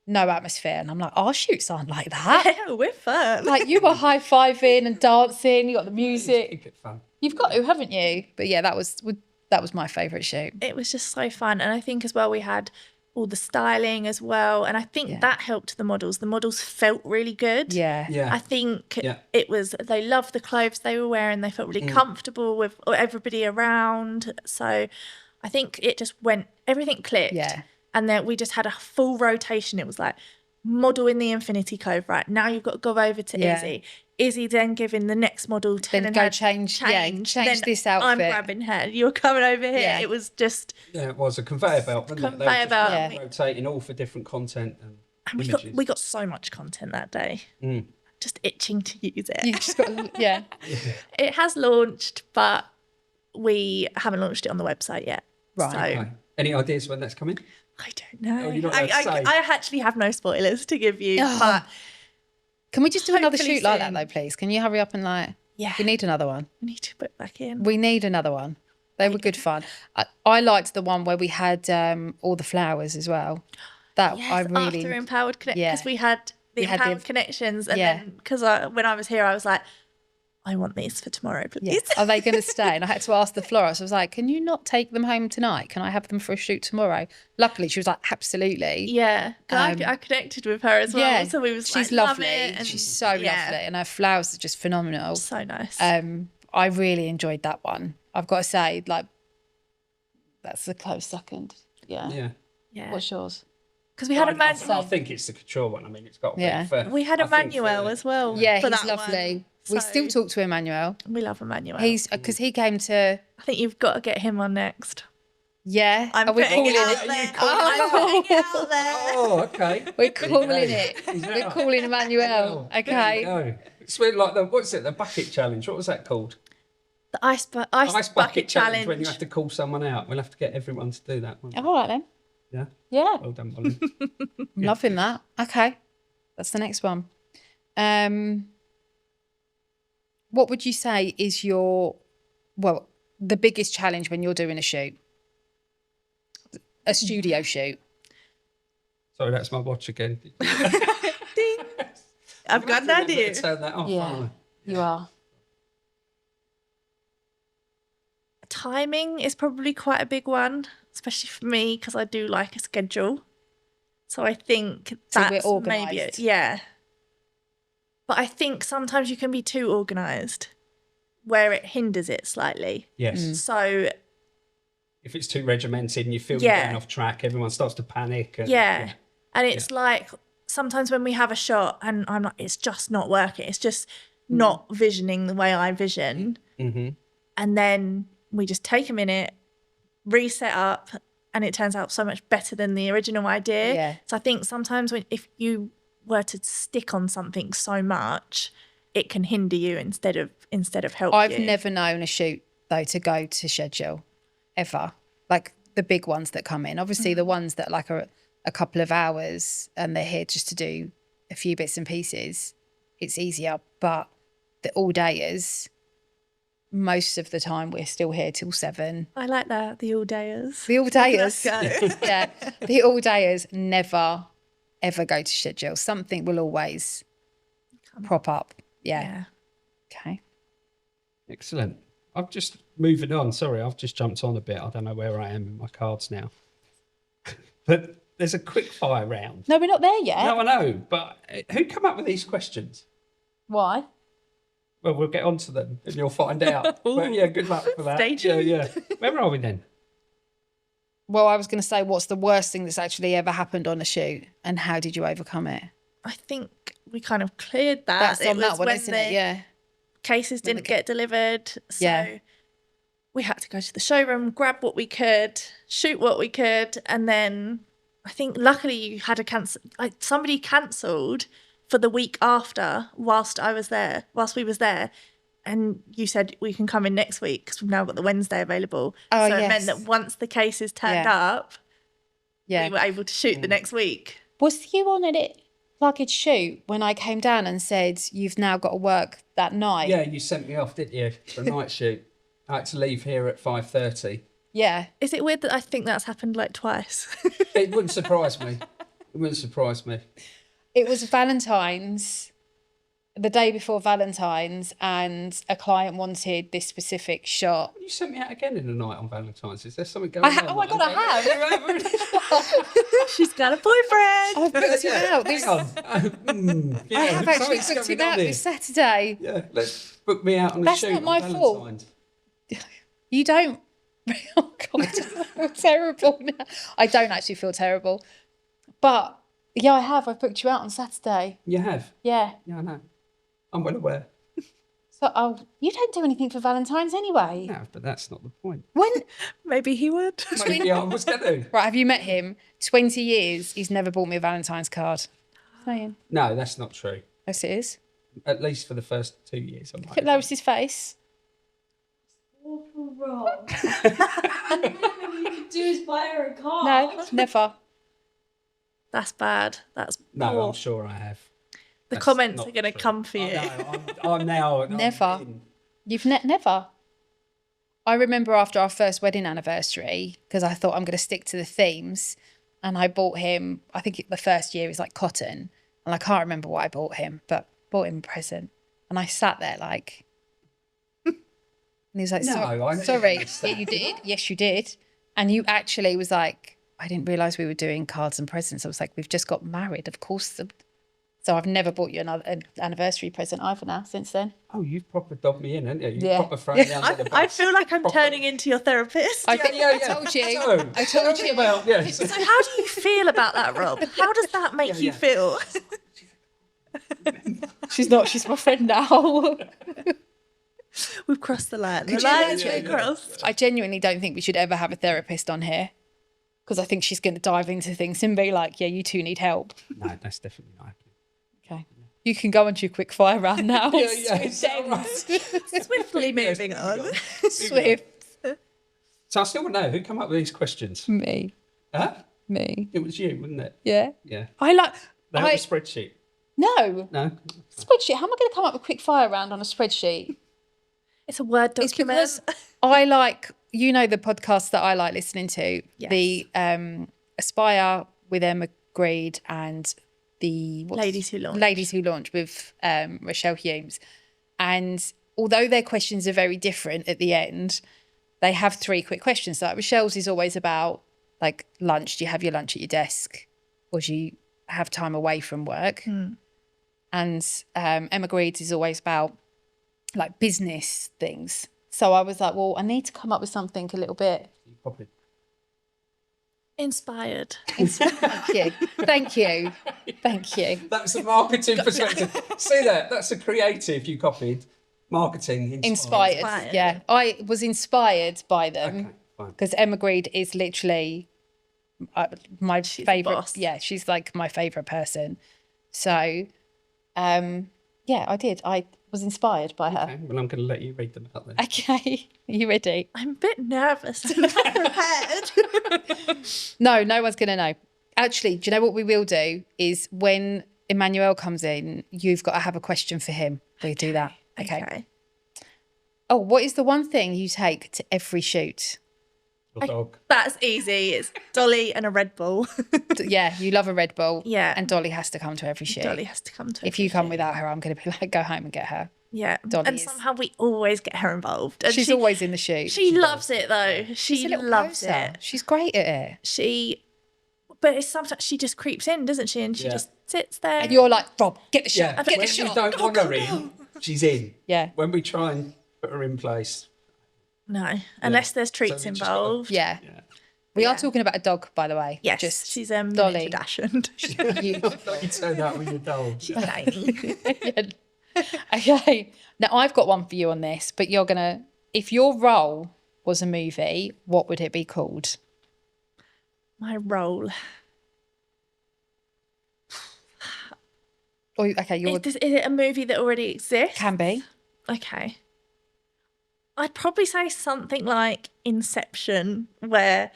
no atmosphere. And I'm like, our shoots aren't like that. Yeah, we're fun. Like, you were high-fiving and dancing. You got the music. Keep it fun. You've got to, haven't you? But yeah, that was my favourite shoot. It was just so fun. And I think as well we had all the styling as well, and I think that helped the models. The models felt really good. I think it was, they loved the clothes they were wearing. They felt really comfortable with everybody around. So I think it just everything clicked. And then we just had a full rotation. It was like, model in the Infinity Cove, right? Now you've got to go over to Izzy. Izzy then giving the next model 10 and go change this outfit. I'm grabbing her. You're coming over here. Yeah. It was just... Yeah, it was a conveyor belt, wasn't it? Conveyor belt. Rotating all for different content and images. We got so much content that day. Just itching to use it. You just got, It has launched, but we haven't launched it on the website yet. Right. So, okay. Any ideas when that's coming? I don't know. Oh, you're not allowed to say. I actually have no spoilers to give you, but... Can we just do another shoot like that though, please? Can you hurry up and Yeah. We need another one. We need to put back in. We need another one. They were good fun. I liked the one where we had all the flowers as well. That Yes, I really after Empowered Connect, yeah. because we had the Empowered Connections, and yeah. then because when I was here, I was like, I want these for tomorrow, please. Yeah. Are they going to stay? And I had to ask the florist. I was like, can you not take them home tonight? Can I have them for a shoot tomorrow? Luckily, she was like, absolutely. Yeah. I connected with her as well. Yeah. So we was she's like, love lovely. it. And she's so lovely. And her flowers are just phenomenal. So nice. I really enjoyed that one. I've got to say, like, that's the close second. Yeah. Yeah. What's yours? Because we had a manual. I think it's the couture one. I mean, it's got to be. We had a Manuel as well. Yeah, for he's that lovely. one. We So still talk to Emmanuel. we love Emmanuel. He's because he came to. I think you've got to get him on next. Yeah, I'm we're putting calling it out it. there. I'm putting it out there. Oh, okay. We're calling it. We're calling Emmanuel. Okay. No. It's really like the bucket challenge. What was that called? The ice bucket challenge. When you have to call someone out. We'll have to get everyone to do that one. All right then. Yeah. Yeah. Well done, Molly. I'm loving that. Okay, that's the next one. What would you say is the biggest challenge when you're doing a shoot? A studio shoot. Sorry, that's my watch again. Ding. I've got an idea. Turn that off. Yeah, you are. Timing is probably quite a big one, especially for me because I do like a schedule. So I think that's we're maybe organised. yeah. But I think sometimes you can be too organised where it hinders it slightly. Yes. So If it's too regimented and you feel you're going off track, everyone starts to panic. And, and it's like sometimes when we have a shot and I'm like, it's just not working. It's just not visioning the way I vision. Mm-hmm. And then we just take a minute, reset up, and it turns out so much better than the original idea. Yeah. So I think sometimes if you were to stick on something so much, it can hinder you instead of help you. I've never known a shoot though to go to schedule ever. Like the big ones that come in. Obviously the ones that like are a couple of hours and they're here just to do a few bits and pieces, it's easier. But the all-dayers, most of the time we're still here till 7. I like that, the all-dayers. The all-dayers. Let's go. Yeah. The all-dayers never, ever go to schedule. Something will always prop up. Yeah. Okay. Excellent. I'm just moving on. Sorry, I've just jumped on a bit. I don't know where I am in my cards now. But there's a quick fire round. No, we're not there yet. No, I know. But who come up with these questions? Why? Well, we'll get on to them and you'll find out. But yeah, good luck for that. Stay tuned. Yeah. Where are we then? Well, I was going to say, what's the worst thing that's actually ever happened on a shoot and how did you overcome it? I think we kind of cleared that. That's on was that one, when isn't the it? Yeah. cases didn't get delivered. So Yeah. we had to go to the showroom, grab what we could, shoot what we could. And then I think luckily you had to cancel. Somebody cancelled for the week after whilst we was there. And you said we can come in next week because we've now got the Wednesday available. Oh, so it yes. meant that once the cases turned Yeah. up, Yeah. we were able to shoot the next week. Was you on it luggage shoot when I came down and said you've now got to work that night? Yeah, you sent me off, didn't you, for a night shoot? I had to leave here at 5:30. Yeah. Is it weird that I think that's happened like twice? It wouldn't surprise me. It wouldn't surprise me. It was Valentine's, the day before Valentine's, and a client wanted this specific shot. You sent me out again in the night on Valentine's. Is there something going on? Oh my God, I have. She's got a boyfriend. I've booked him out. Hang on. I have actually booked him out this Saturday. Yeah, let's book me out on a That's shoot not my on fault. Valentine's. You don't. Oh God, I feel terrible now. I don't actually feel terrible, but yeah, I have. I've booked you out on Saturday. You have? Yeah. Yeah, I know. I'm well aware. So, you don't do anything for Valentine's anyway. No, but that's not the point. When? Maybe he would. Maybe I was going to. Right, have you met him? 20 years, he's never bought me a Valentine's card. Saying. No, that's not true. Yes, it is. At least for the first 2 years. Look at Lois's face. Awful wrong. All you could do is buy her a car. No, never. That's bad. That's No, poor. I'm sure I have. The That's comments not are going to true. come for you. I'm now. Never. in. You've never. I remember after our first wedding anniversary, because I thought I'm going to stick to the themes, and I bought him, I think the first year was like cotton, and I can't remember what I bought him, but bought him a present. And I sat there like, and he was like, No, I didn't sorry. understand. Yeah, you did. Yes, you did. And you actually was like, I didn't realise we were doing cards and presents. I was like, we've just got married. Of course. So I've never bought you an anniversary present either now since then. Oh, you've proper dobbed me in, haven't you? You've Yeah. proper thrown me under the bus. I feel like I'm Proper. turning into your therapist. I think I told you. So, I told tell me you. about, yes. So how do you feel about that, Rob? How does that make you Yeah. feel? She's not. She's my friend now. We've crossed the line. The Could you line's imagine? been crossed. I genuinely don't think we should ever have a therapist on here, because I think she's going to dive into things and be like, yeah, you two need help. No, that's definitely not happening. Okay. You can go into your quick fire round now. Is that right? Swiftly moving on. Swift. So I still want to know who came up with these questions. Me. Huh? Me. It was you, wasn't it? Yeah. Yeah. I like. They have a spreadsheet. No. No. Spreadsheet. How am I going to come up with a quick fire round on a spreadsheet? It's a Word It's document. because I like, the podcasts that I like listening to, Yes. the Aspire with Emma Greed and the Ladies Who Launch. Ladies Who Launch with Rochelle Humes. And although their questions are very different at the end, they have 3 quick questions. So like Rochelle's is always about like lunch. Do you have your lunch at your desk, or do you have time away from work? And Emma Greed's is always about like business things. So I was like, well, I need to come up with something a little bit. You copied. Inspired. Thank you. Thank you. Thank you. That's a marketing perspective. See that? That's a creative you copied. Marketing Inspired. Inspired. Yeah. I was inspired by them Okay, fine. because Emma Greed is literally my the favourite. boss. Yeah, she's like my favourite person. So, yeah, I did. I was inspired by her. Okay, well, I'm going to let you read them out then. Okay. Are you ready? I'm a bit nervous. I'm not prepared. No, no one's going to know. Actually, do you know what we will do is when Emmanuel comes in, you've got to have a question for him. We do that. Okay. Oh, what is the one thing you take to every shoot? Your dog. That's easy. It's Dolly and a Red Bull. Yeah, you love a Red Bull. Yeah. And Dolly has to come to every shoot. Dolly has to come to If you come without her, I'm going to be like, go home and get her. Yeah. Dolly and is- somehow we always get her involved. And She's always in the shoot. She loves it though. She's She a little loves poser. it. She's great at it. But it's sometimes she just creeps in, doesn't she? And she Yeah. just sits there. And you're like, Rob, get the shot. Yeah, Get the when we shot. don't want her in, she's in. Yeah. When we try and put her in place. No, unless there's So treats we just gotta- involved. Yeah. Yeah. We are Yeah. talking about a dog, by the way. Yes, Just she's Dolly. miniature Dachshund. You. Don't you turn out with your dog. Okay. Now I've got one for you on this, but you're gonna. If your role was a movie, what would it be called? My role. Or okay, your Is it a movie that already exists? can be. Okay. I'd probably say something like Inception, where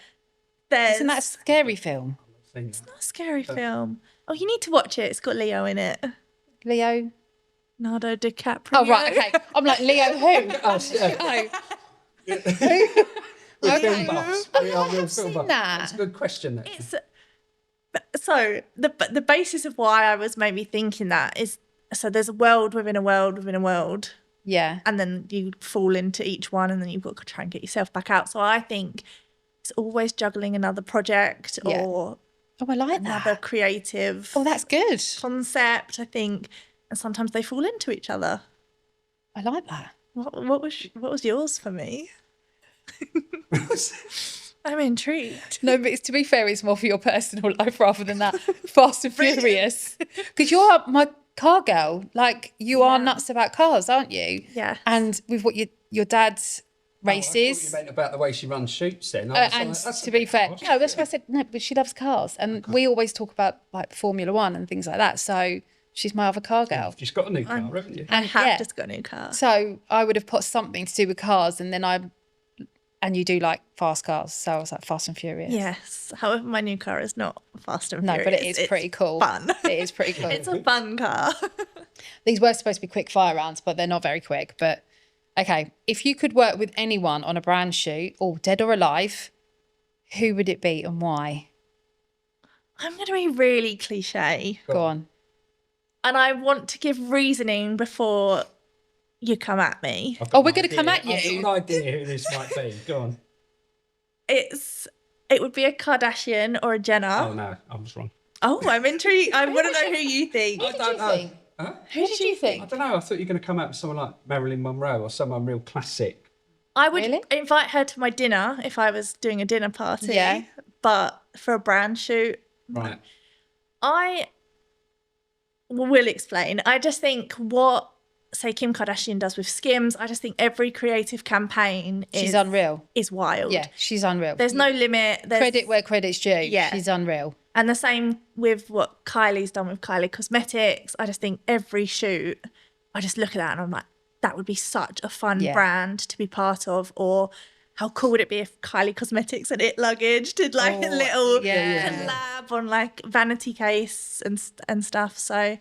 there's Isn't that a scary film? Seen that. a scary film. Oh, you need to watch it. It's got Leo in it. Leo. Leonardo DiCaprio. Oh right, okay. I'm like Leo who? Oh, yeah. Oh, We're Okay. film buffs. We are real film seen buffs. that. That's a good question. Actually. It's so the basis of why I was maybe thinking that is so there's a world within a world within a world, yeah. and then you fall into each one, and then you've got to try and get yourself back out. So I think it's always juggling another project Yeah. or Oh, I like another that. creative Oh, that's good. concept. I think, and sometimes they fall into each other. I like that. What was yours for me? I'm intrigued. No, but to be fair, it's more for your personal life rather than that Fast and Furious. Because you're my car girl. Like, you are Yeah. nuts about cars, aren't you? Yes. And with what your dad's Oh, I thought you races. meant about the way she runs shoots then. I was And like, that's to a be bit fair, harsh. no, that's why I said no, but she loves cars. And we always talk about like Formula One and things like that. So she's my other car girl. You've just got a new car, haven't you? I have yeah. just got a new car. So I would have put something to do with cars, and then and you do like fast cars. So I was like Fast and Furious. Yes. However, my new car is not fast and No, furious. but it is It's pretty cool. Fun. It is pretty cool. It's a fun car. These were supposed to be quick fire rounds, but they're not very quick. But Okay, if you could work with anyone on a brand shoot, or dead or alive, who would it be and why? I'm going to be really cliche. Go on. And I want to give reasoning before you come at me. I've got we're an going to come idea. at you. I've got an idea who this might be. Go on. It would be a Kardashian or a Jenner. Oh, no, I was wrong. Oh, I'm intrigued. I want to know who you think. I don't know. Huh? Who did you I think? don't know. I thought you were going to come out with someone like Marilyn Monroe or someone real classic. I would Really? invite her to my dinner if I was doing a dinner party. Yeah. But for a brand shoot, Right. I will explain. I just think what, say, Kim Kardashian does with Skims, I just think every creative campaign She's unreal. is wild. Yeah, she's unreal. There's no limit. Credit where credit's due. Yeah. She's unreal. And the same with what Kylie's done with Kylie Cosmetics. I just think every shoot, I just look at that and I'm like, that would be such a fun brand to be part of. Or how cool would it be if Kylie Cosmetics and IT Luggage did like a little collab on like vanity case and stuff. So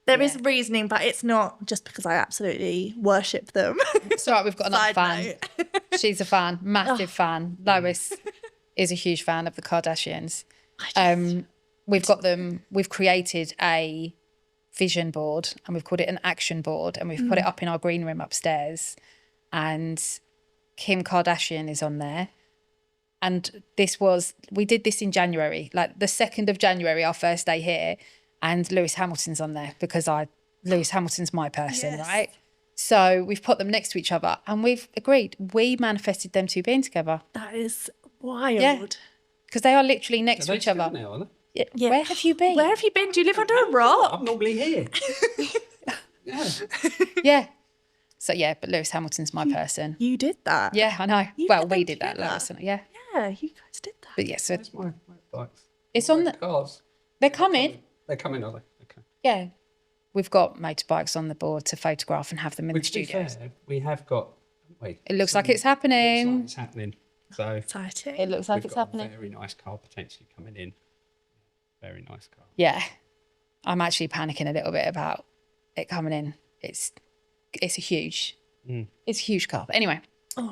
there is reasoning, but it's not just because I absolutely worship them. It's all right, we've got another Side fan. note. She's a fan, massive fan. Lois is a huge fan of the Kardashians. We've created a vision board and we've called it an action board and we've put it up in our green room upstairs, and Kim Kardashian is on there. And we did this in January, like the 2nd of January, our first day here, and Lewis Hamilton's on there because Lewis Hamilton's my person, right? So we've put them next to each other and we've agreed. We manifested them two being together. That is wild. Yeah. Because they are literally next to Are they each other. together now, are they? Yeah. Where have you been? Where have you been? Do you live under a rock? I'm normally here. Yeah. Yeah. So yeah, but Lewis Hamilton's my person. You did that. Yeah, I know. You Well, put we them did that, together. Lewis. And yeah. Yeah, you guys did that. But yeah, so Where's my bikes? it's on the. Cars. They're coming. They're coming, are they? Okay. Yeah. We've got motorbikes on the board to photograph and have them in the To be studios. fair, we have got. Wait. It looks like it's happening. It's happening. So Exciting. It looks like we've it's got happening. a very nice car potentially coming in. Very nice car. Yeah. I'm actually panicking a little bit about it coming in. It's a huge car. But anyway,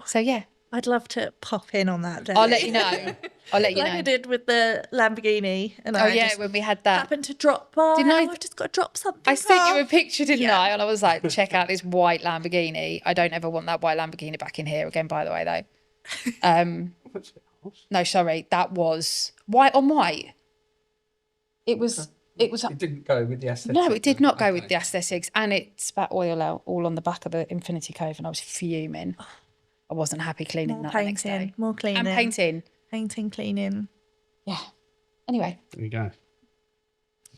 so yeah. I'd love to pop in on that day. I'll let you know. Like I did with the Lamborghini. And Oh I yeah, just when we had that. happened to drop by. Didn't I- I've just got to drop something I sent you a off. picture, didn't Yeah. I? And I was like, check out this white Lamborghini. I don't ever want that white Lamborghini back in here again, by the way, though. No, sorry. That was white on white. It was. It didn't go with the aesthetic. No, it did not go with the aesthetics. And it spat oil out all on the back of the Infinity Cove. And I was fuming. I wasn't happy cleaning More that the next painting. day. More cleaning. And painting. Painting, cleaning. Yeah. Anyway, There you go.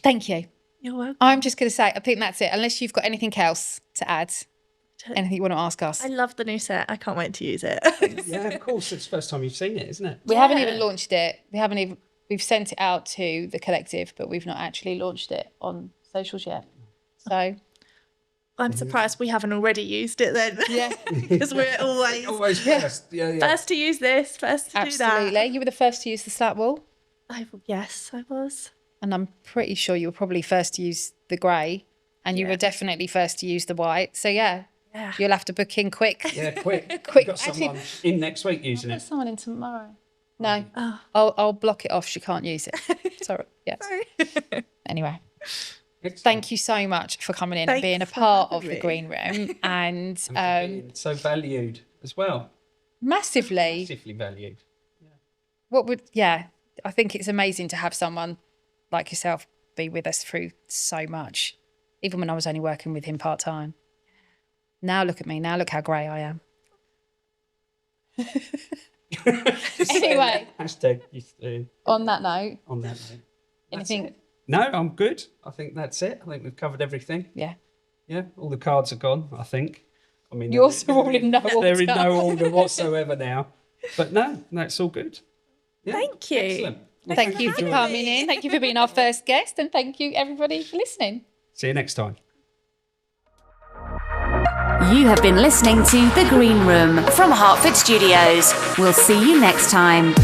thank you. You're welcome. I'm just going to say, I think that's it. Unless you've got anything else to add, anything you want to ask us. I love the new set. I can't wait to use it. Yeah, of course. It's the first time you've seen it, isn't it? We haven't even launched it. We've sent it out to the collective, but we've not actually launched it on socials yet. So I'm surprised we haven't already used it then. yeah, Because we're always First. Yeah. first to use this, first to do absolutely. that. You were the first to use the slat wall, Yes, I was. and I'm pretty sure you were probably first to use the grey, and you were definitely first to use the white. So yeah, you'll have to book in quick. Yeah, quick. Quick. We've got someone in next week using There's it. someone in tomorrow. No, I'll block it off. She can't use it. Sorry. Yeah. Anyway. Excellent. Thank you so much for coming in and Thanks being a for part of having the me. green room and And for being so valued as well. massively. Massively valued. I think it's amazing to have someone like yourself be with us through so much, even when I was only working with him part-time. Now look at me. Now look how grey I am. Anyway, Hashtag used to on that note, on that note. That's anything? it. No, I'm good. I think that's it. I think we've covered everything. Yeah. Yeah, all the cards are gone, I think. I mean, Yours are all in no They're in order. no order whatsoever now. But no, it's all good. Yeah, Thank you. Excellent. Well, Thank you for joining. coming in. Thank you for being our first guest, and thank you everybody for listening. See you next time. You have been listening to The Green Room from Hertford Studios. We'll see you next time.